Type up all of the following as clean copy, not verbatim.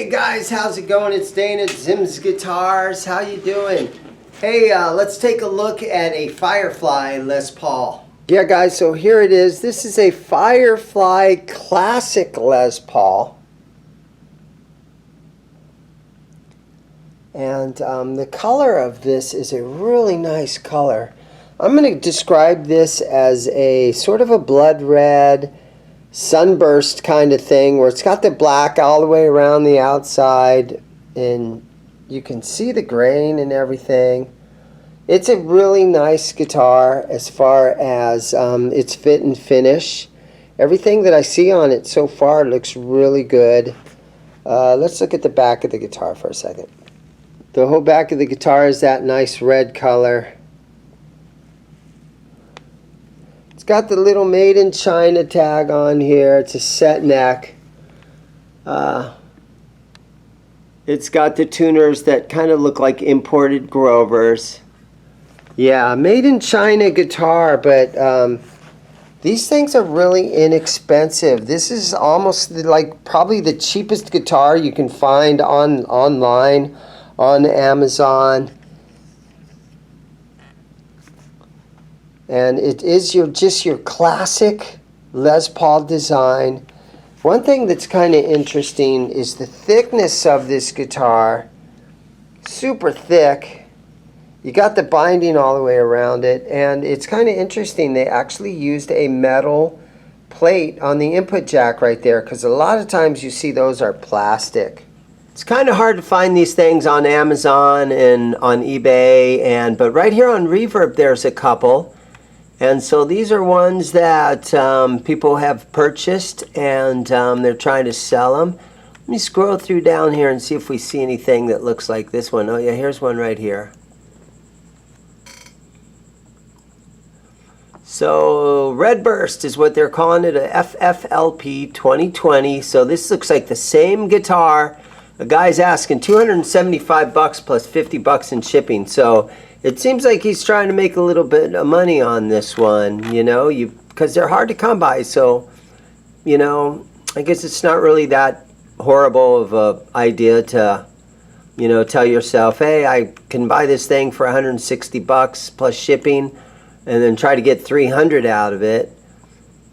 Hey guys, how's it going? It's Dane at ZIMM'S Guitars. How you doing? Hey, let's take a look at a Firefly Les Paul. Yeah guys, so here it is. This is a Firefly Classic Les Paul. And the color of this is a really nice color. I'm going to describe this as a sort of a blood red, sunburst kind of thing, where it's got the black all the way around the outside and you can see the grain and everything. It's a really nice guitar as far as its fit and finish. Everything that I see on it so far looks really good. Let's look at the back of the guitar for a second. The whole back of the guitar is that nice red color. It's got the little Made in China tag on here. It's a set neck. It's got the tuners that kind of look like imported Grovers. Yeah, Made in China guitar, but these things are really inexpensive. This is almost like probably the cheapest guitar you can find online on Amazon. And it is just your classic Les Paul design. One thing that's kind of interesting is the thickness of this guitar. Super thick. You got the binding all the way around it, and it's kind of interesting. They actually used a metal plate on the input jack right there, because a lot of times you see those are plastic. It's kind of hard to find these things on Amazon and on eBay, but right here on Reverb there's a couple. And so these are ones that people have purchased, and they're trying to sell them. Let me scroll through down here and see if we see anything that looks like this one. Oh yeah, here's one right here. So Red Burst is what they're calling it, a FFLP 2020. So this looks like the same guitar. The guy's asking $275 plus $50 in shipping. So it seems like he's trying to make a little bit of money on this one, you know, because they're hard to come by. So, you know, I guess it's not really that horrible of a idea to, you know, tell yourself, hey, I can buy this thing for $160 plus shipping, and then try to get $300 out of it.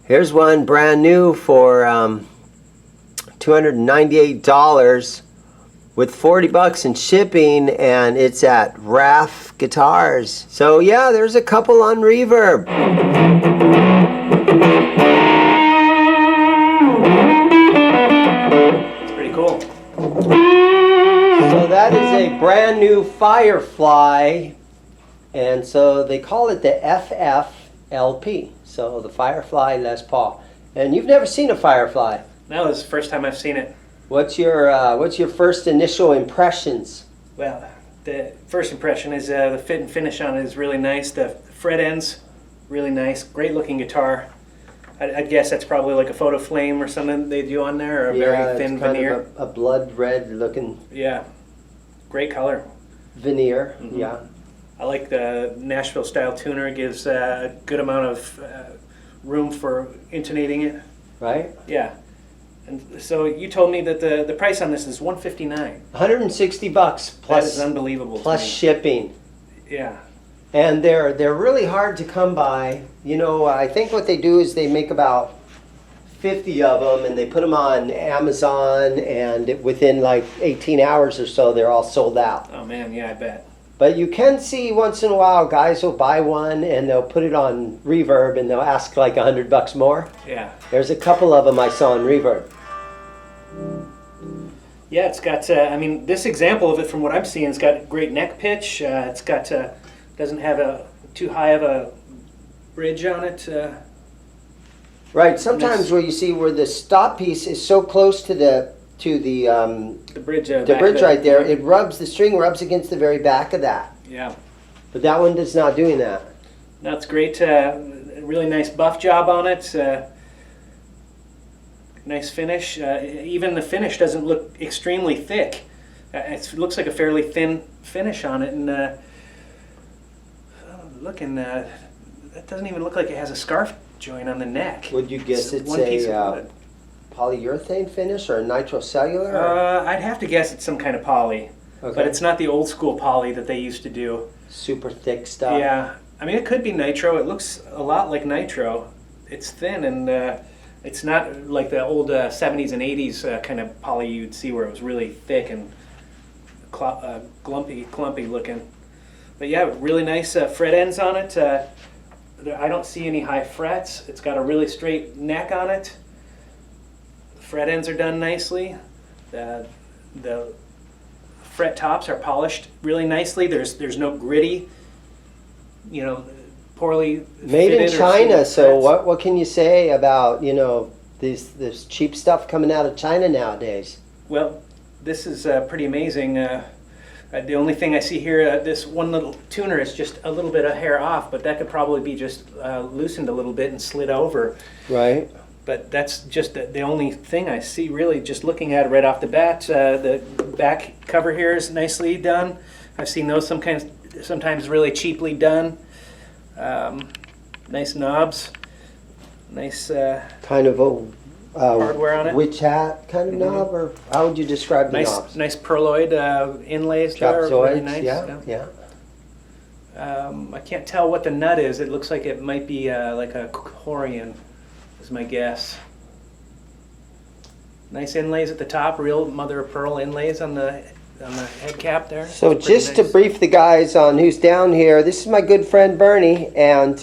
Here's one brand new for $298 with $40 in shipping, and it's at RAF Guitars. So yeah, there's a couple on Reverb. It's pretty cool. So that is a brand new Firefly. And so they call it the FFLP, so the Firefly Les Paul. And you've never seen a Firefly? No, this is the first time I've seen it. What's your first initial impressions? Well, the first impression is the fit and finish on it is really nice. The fret ends, really nice. Great looking guitar. I'd guess that's probably like a photo flame or something they do on there, or a very thin veneer. Kind of a blood red looking. Yeah, great color. Veneer, Mm-hmm. yeah. I like the Nashville style tuner. It gives a good amount of room for intonating it. Right? Yeah. And so you told me that the price on this is $159. $160 plus. That is unbelievable. Plus shipping. Yeah. And they're really hard to come by. You know, I think what they do is they make about 50 of them, and they put them on Amazon, and within like 18 hours or so, they're all sold out. Oh man, yeah, I bet. But you can see once in a while guys will buy one and they'll put it on Reverb and they'll ask like $100 more. Yeah. There's a couple of them I saw on Reverb. Yeah, it's got, I mean, this example of it from what I'm seeing, it's got great neck pitch. It's got, doesn't have a too high of a bridge on it. Right, sometimes where you see where the stop piece is so close to the bridge, right there, it rubs, the string rubs against the very back of that. Yeah. But that one is not doing that. That's great. Really nice buff job on it. Nice finish. Even the finish doesn't look extremely thick. It looks like a fairly thin finish on it. And that doesn't even look like it has a scarf joint on the neck. Would you guess it's one piece a of wood. polyurethane finish or a nitrocellular? I'd have to guess it's some kind of poly, Okay. but it's not the old school poly that they used to do. Super thick stuff. Yeah, I mean it could be nitro. It looks a lot like nitro. It's thin and it's not like the old 70s and 80s kind of poly you'd see where it was really thick and clumpy looking. But yeah, really nice fret ends on it. I don't see any high frets. It's got a really straight neck on it. The fret ends are done nicely. The fret tops are polished really nicely. There's no gritty, poorly Made in fitted or China, seated so frets. what can you say about, this cheap stuff coming out of China nowadays? Well, this is pretty amazing. The only thing I see here, this one little tuner is just a little bit of hair off, but that could probably be just loosened a little bit and slid over. Right. But that's just the only thing I see really just looking at it right off the bat. The back cover here is nicely done. I've seen those sometimes really cheaply done. Nice knobs. Nice Kind of a hardware on it. witch hat kind of knob, or how would you describe the knobs? Nice perloid inlays there. Really Trapezoids, nice. yeah. I can't tell what the nut is. It looks like it might be like a Corian, is my guess. Nice inlays at the top, real mother of pearl inlays on the head cap there. So It's pretty just to nice. brief the guys on who's down here, this is my good friend Bernie, and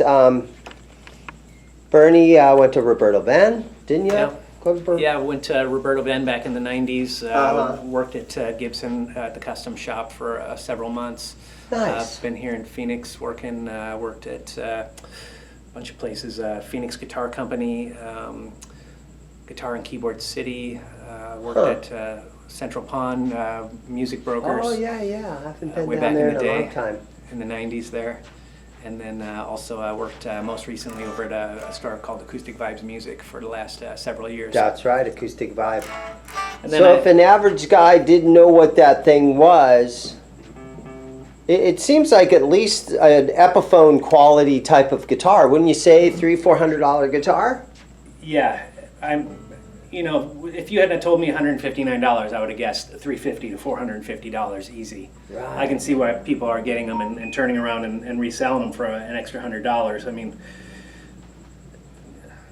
Bernie went to Roberto Ben, didn't you? Yeah. Go to Yeah, I went to Roberto Ben back in the 90s. Uh-huh. Worked at Gibson at the custom shop for several months. Nice. Been here in Phoenix working. Worked at a bunch of places. Phoenix Guitar Company, Guitar and Keyboard City. Worked at Central Pond Music Brokers. Oh yeah, I haven't been way down back there in in the a day. long time. In the 90s there. And then also worked most recently over at a store called Acoustic Vibes Music for the last several years. That's right, acoustic vibe. And then So if an average guy didn't know what that thing was, it seems like at least an Epiphone quality type of guitar. Wouldn't you say $300-400 guitar? Yeah, if you hadn't told me $159, I would have guessed $350 to $450 easy. Right. I can see why people are getting them and turning around and reselling them for an extra $100. I mean,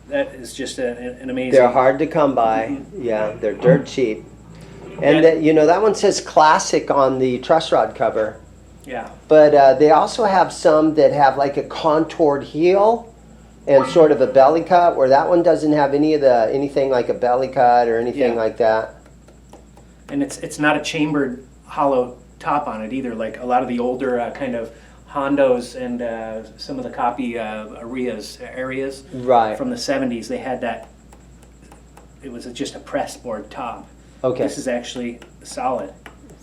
that is just an amazing. They're hard to come by. Yeah, they're dirt cheap. And Yeah. that one says classic on the truss rod cover. Yeah. But they also have some that have like a contoured heel and sort of a belly cut, where that one doesn't have anything like a belly cut or anything Yeah. like that. And it's not a chambered hollow top on it either. Like a lot of the older kind of Hondos and some of the copy areas Right. from the 70s, they had that. It was just a press board top. Okay. This is actually solid.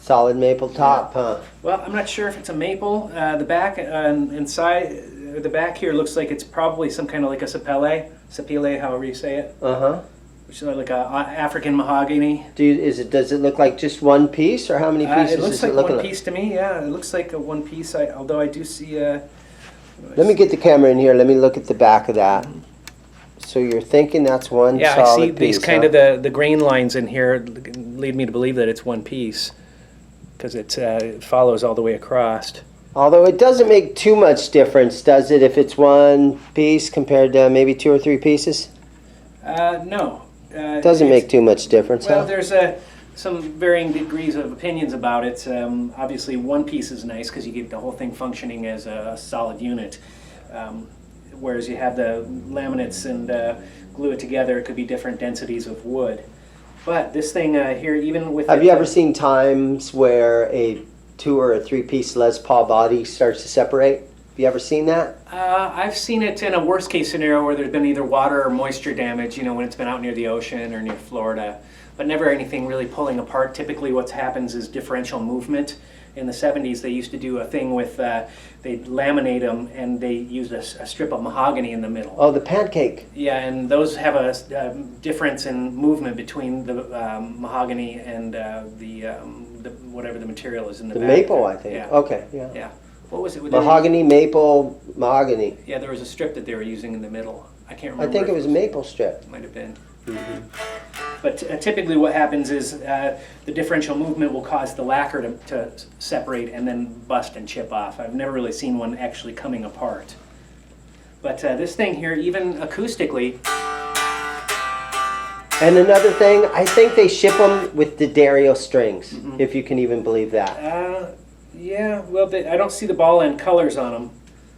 Solid maple top, huh? Well, I'm not sure if it's a maple. The back inside, the back here looks like it's probably some kind of like a sapele, however you say it, Uh-huh. which is like a African mahogany. Does it look like just one piece, or how many pieces It looks is like it looking one piece to me. Yeah, it looks like a one piece. Although I do see. Let me get the camera in here. Let me look at the back of that. So you're thinking that's one Yeah, solid I see piece, these kind huh? of the grain lines in here lead me to believe that it's one piece because it follows all the way across. Although it doesn't make too much difference, does it, if it's one piece compared to maybe 2 or 3 pieces? No. It doesn't make too much difference, Well, huh? there's some varying degrees of opinions about it. Obviously, one piece is nice because you get the whole thing functioning as a solid unit. Whereas you have the laminates and glue it together, it could be different densities of wood. But this thing here, even with Have you ever seen times where a 2 or a 3 piece Les Paul body starts to separate? Have you ever seen that? I've seen it in a worst case scenario where there's been either water or moisture damage, when it's been out near the ocean or near Florida, but never anything really pulling apart. Typically what happens is differential movement. In the 70s, they used to do a thing with, they'd laminate them and they used a strip of mahogany in the middle. Oh, the pancake. Yeah, and those have a difference in movement between the mahogany and the whatever the material is in the The back maple, there. I think. Yeah. Okay, yeah. Yeah. What was it? Mahogany, maple, mahogany. Yeah, there was a strip that they were using in the middle. I can't remember. I think if it was a maple strip. Might have been. But typically what happens is the differential movement will cause the lacquer to separate and then bust and chip off. I've never really seen one actually coming apart. But this thing here, even acoustically... And another thing, I think they ship them with the Dario strings, if you can even believe that. Yeah, well, I don't see the ball end colors on them.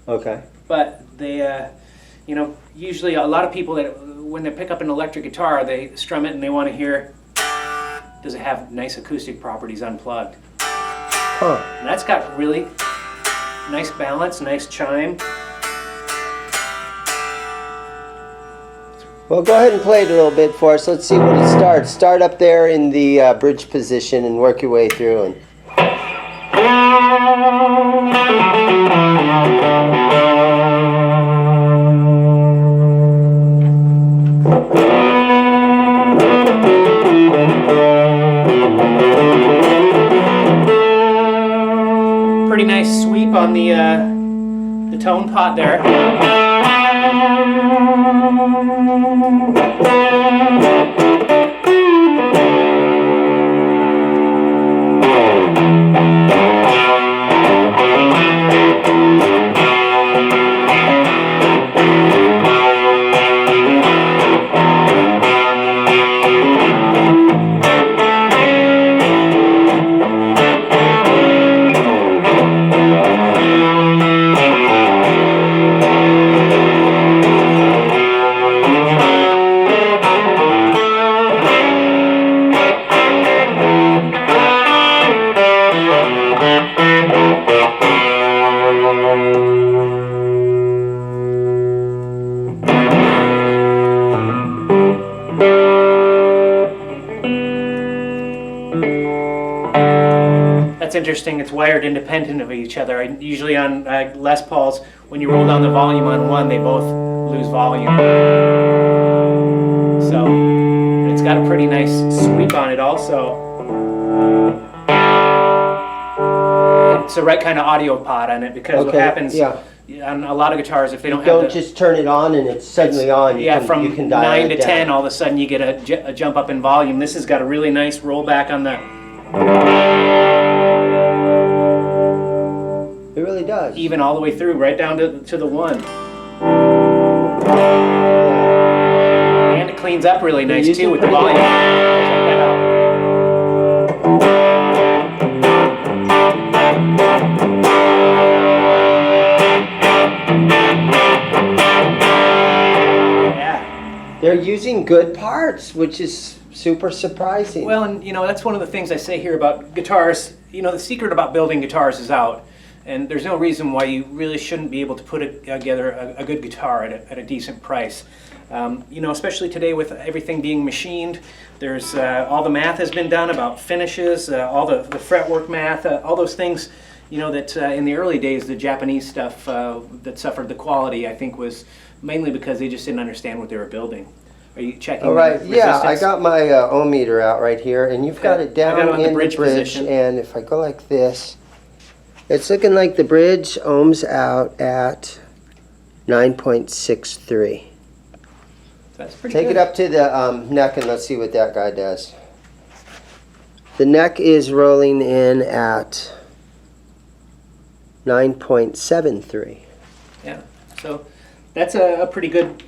Okay. But they, you know, usually a lot of people that when they pick up an electric guitar, they strum it and they want to hear, does it have nice acoustic properties unplugged? Huh. And that's got really nice balance, nice chime. Well, go ahead and play it a little bit for us. Let's see when it starts. Start up there in the bridge position and work your way through. And pretty nice sweep on the tone pot there. That's interesting. It's wired independent of each other. Usually on Les Pauls, when you roll down the volume on one, they both lose volume. So it's got a pretty nice sweep on it also. It's the right kind of audio pod on it, because what happens on a lot of guitars, if they don't just turn it on and it's suddenly on. From you can dial 9 to it down. 10, all of a sudden you get a jump up in volume. This has got a really nice rollback on the... It really does. Even all the way through, right down to the 1. And it cleans up really nice too with the volume. Check that out. Yeah. They're using good parts, which is super surprising. Well, and you know, that's one of the things I say here about guitars. You know, the secret about building guitars is out. And there's no reason why you really shouldn't be able to put together a good guitar at a decent price. You know, especially today with everything being machined, there's all the math has been done about finishes, all the fretwork math, all those things, you know, that in the early days, the Japanese stuff that suffered the quality, I think, was mainly because they just didn't understand what they were building. Are you checking? All right, yeah, I resistance? got my ohm meter out right here, and you've got it down on in the bridge position. and if I go like this, it's looking like the bridge ohms out at 9.63. That's pretty Take good. it up to the neck and let's see what that guy does. The neck is rolling in at 9.73. Yeah, so that's a pretty good,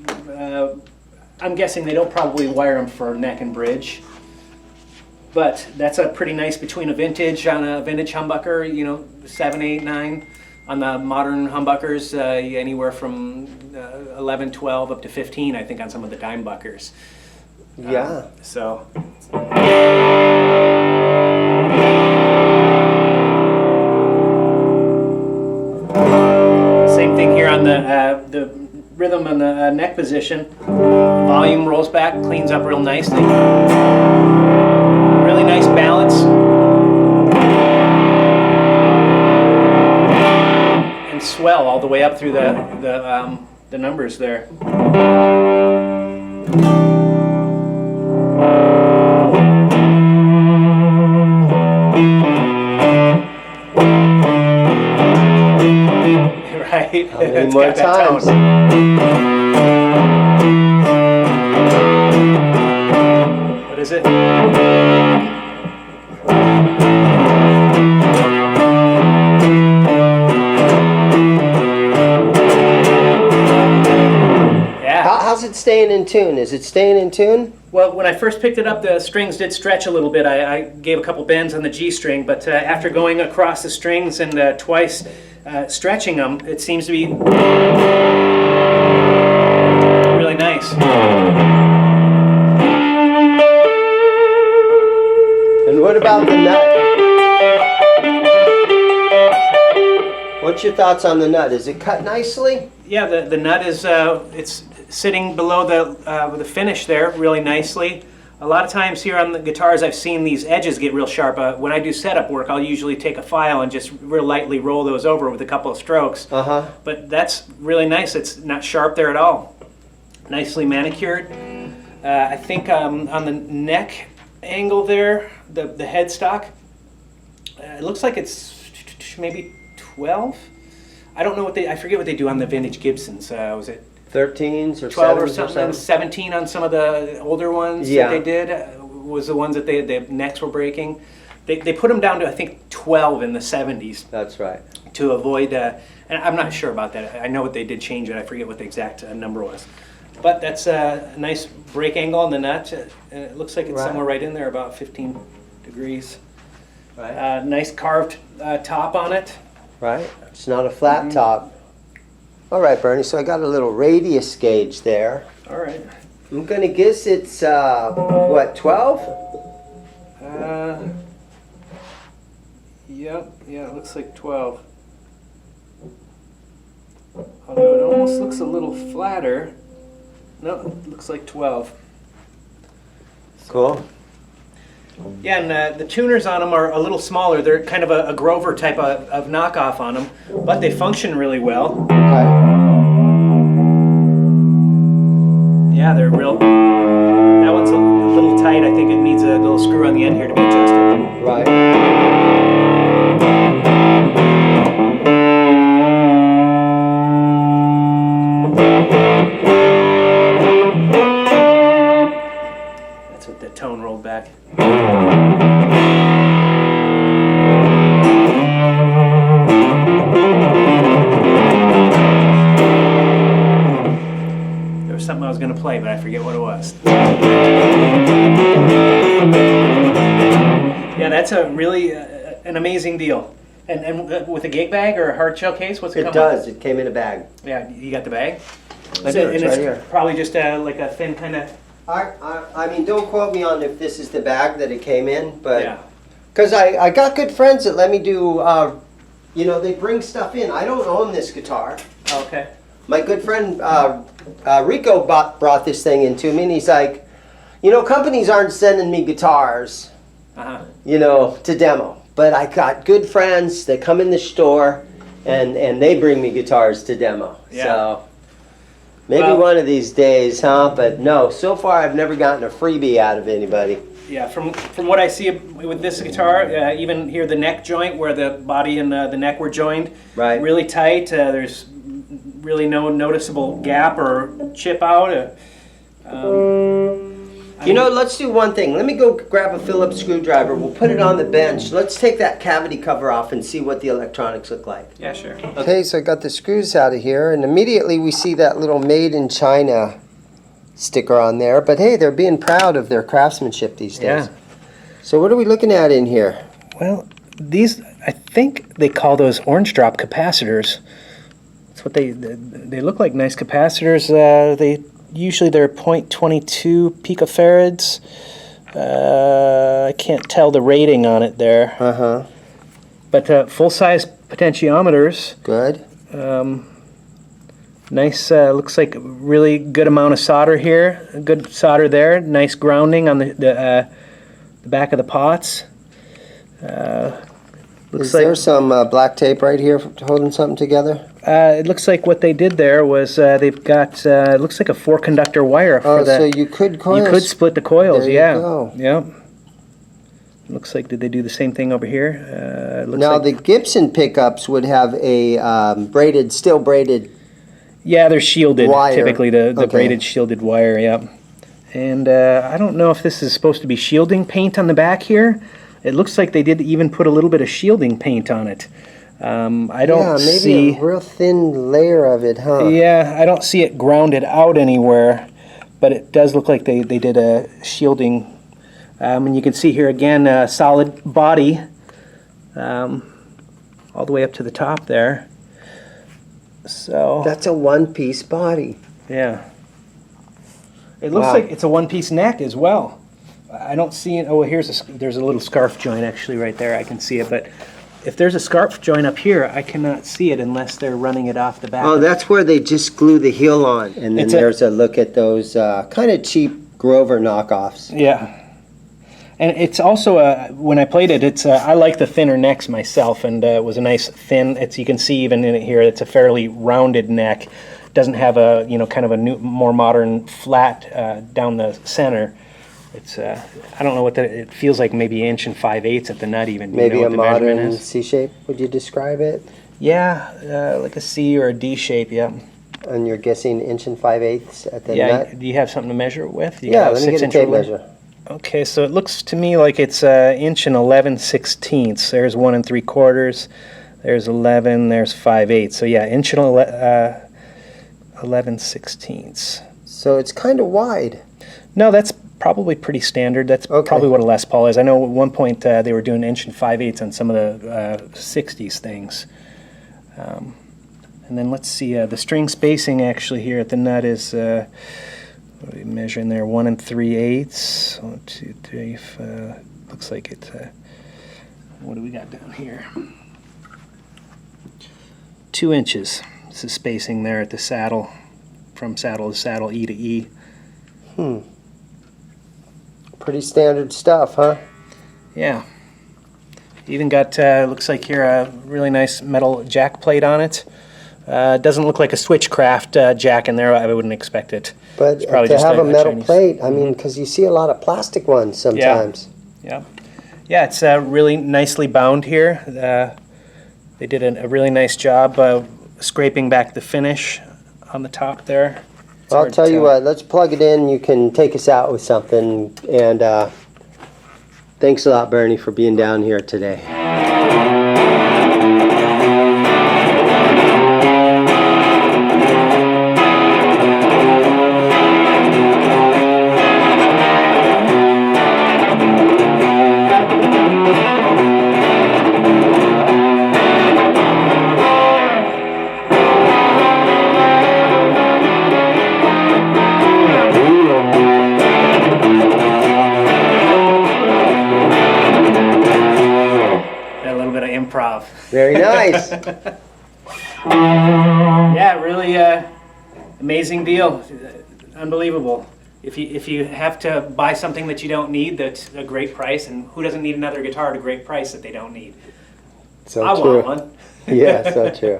I'm guessing they don't probably wire them for neck and bridge, but that's a pretty nice between a vintage on a vintage humbucker, you know, 7, 8, 9. On the modern humbuckers, anywhere from 11, 12 up to 15, I think, on some of the dime buckers. Yeah. So. Same thing here on the rhythm on the neck position. Volume rolls back, cleans up real nicely. Really nice balance. And swell all the way up through the numbers there. Right? How many It's more got that times? tone. What is it? How's it staying in tune? Is it staying in tune? Well, when I first picked it up, the strings did stretch a little bit. I gave a couple bends on the G string, but after going across the strings and twice stretching them, it seems to be really nice. And what about the nut? What's your thoughts on the nut? Is it cut nicely? Yeah, the nut is it's sitting below the finish there really nicely. A lot of times here on the guitars I've seen these edges get real sharp. When I do setup work, I'll usually take a file and just real lightly roll those over with a couple of strokes. But that's really nice. It's not sharp there at all. Nicely manicured. I think on the neck angle there, the headstock, it looks like it's maybe 12. I don't know what I forget what they do on the vintage Gibsons. Was it 13s or 12 or 7s something? 17 on some of the older ones that they did was the ones that the necks were breaking. They put them down to I think 12 in the 70s. That's right. To avoid, and I'm not sure about that. I know what they did change it. I forget what the exact number was. But that's a nice break angle on the nut. It looks like it's somewhere right in there, about 15 degrees. Right. Nice carved top on it. Right. It's not a flat top. All right, Bernie, so I got a little radius gauge there. All right. I'm going to guess it's, what, 12? Yeah, it looks like 12. Although it almost looks a little flatter. No, it looks like 12. Cool. Yeah, and the tuners on them are a little smaller. They're kind of a Grover type of knockoff on them, but they function really well. Okay. Yeah, they're real. That one's a little tight. I think it needs a little screw on the end here to be adjusted. Right. That's what the tone rolled back. There was something I was going to play, but I forget what it was. Yeah, that's a really an amazing deal. And with a gig bag or a hard shell case, what's it come It does. It came in a bag. Yeah, you got the bag? I do. And It's right here. probably just like a thin kind of... I mean, don't quote me on if this is the bag that it came in, but... Yeah. Because I got good friends that let me do, you know, they bring stuff in. I don't own this guitar. Okay. My good friend Rico brought this thing in to me, and he's like, you know, companies aren't sending me guitars, you know, to demo. But I got good friends that come in the store, and they bring me guitars to demo. Yeah. So maybe one of these days, huh? But no, so far I've never gotten a freebie out of anybody. Yeah, from what I see with this guitar, even here the neck joint where the body and the neck were joined, Right. really tight. There's really no noticeable gap or chip out. You know, let's do one thing. Let me go grab a Phillips screwdriver. We'll put it on the bench. Let's take that cavity cover off and see what the electronics look like. Yeah, sure. Okay, so I got the screws out of here, and immediately we see that little Made in China sticker on there. But hey, they're being proud of their craftsmanship these days. Yeah. So what are we looking at in here? Well, these, I think they call those orange drop capacitors. That's what they look like, nice capacitors. Usually they're 0.22 picofarads. I can't tell the rating on it there. Uh-huh. But full-size potentiometers. Good. Nice, looks like a really good amount of solder here. Good solder there. Nice grounding on the back of the pots. Is there some black tape right here holding something together? It looks like what they did there was they've got it looks like a 4-conductor wire for that. So you could You could split the coils. There you Yeah. go. Yeah. Looks like did they do the same thing over here? Looks Now like, the Gibson pickups would have a still braided. yeah, they're shielded. Wire. Typically the Okay. braided shielded wire. Yeah. And I don't know if this is supposed to be shielding paint on the back here. It looks like they did even put a little bit of shielding paint on it. I don't maybe see a real thin layer of it, huh? Yeah, I don't see it grounded out anywhere, but it does look like they did a shielding. And you can see here again a solid body all the way up to the top there. So That's a one-piece body. yeah. It looks Wow. like it's a one-piece neck as well. I don't see it. Oh, there's a little scarf joint actually right there. I can see it, but if there's a scarf joint up here, I cannot see it unless they're running it off the back. Oh, that's where they just glue the heel on. And then It's there's a look at those kind of cheap Grover knockoffs. Yeah. And it's also, when I played it, I like the thinner necks myself, and it was a nice thin, you can see even in it here, it's a fairly rounded neck. Doesn't have a, kind of a new, more modern flat down the center. It's, I don't know what it feels like, maybe 1 5/8 at the nut even. Do you Maybe know a what the measurement modern is? C-shape, would you describe it? Yeah, like a C or a D shape, yeah. And you're guessing 1 5/8 at the Yeah, nut? do you have something to measure it with? Yeah, let me get a tape measure. Okay, so it looks to me like it's 1 11/16. There's 1 3/4. There's 11. There's 5/8. So yeah, 1 11/16. So it's kind of wide. No, that's probably pretty standard. That's Okay. probably what a Les Paul is. I know at one point they were doing 1 5/8 on some of the 60s things. And then let's see, the string spacing actually here at the nut is, what are we measuring there? 1 3/8. 1, 2, 3, 4. Looks like it's, what do we got down here? 2 inches. This is spacing there at the saddle, from saddle to saddle, E to E. Pretty standard stuff, huh? Yeah. Even got, looks like here, a really nice metal jack plate on it. Doesn't look like a Switchcraft jack in there. I wouldn't expect it. But It's probably to just have a metal Chinese. plate, I mean, because you see a lot of plastic ones sometimes. Yeah. Yeah, it's really nicely bound here. They did a really nice job scraping back the finish on the top there. It's I'll hard to tell you tell. what, let's plug it in. You can take us out with something. And thanks a lot, Bernie, for being down here today. A little bit of improv. Very nice. Yeah, really amazing deal. Unbelievable. If you have to buy something that you don't need, that's a great price, and who doesn't need another guitar at a great price that they don't need? So I true. want one. Yeah, so true.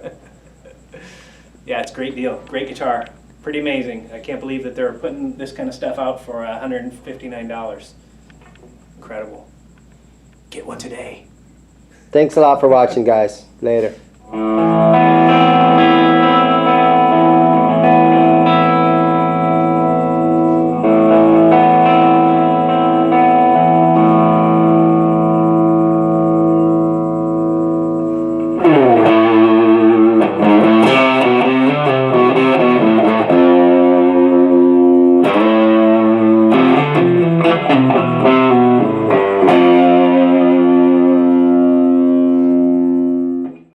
Yeah, it's a great deal. Great guitar. Pretty amazing. I can't believe that they're putting this kind of stuff out for $159. Incredible. Get one today. Thanks a lot for watching, guys. Later.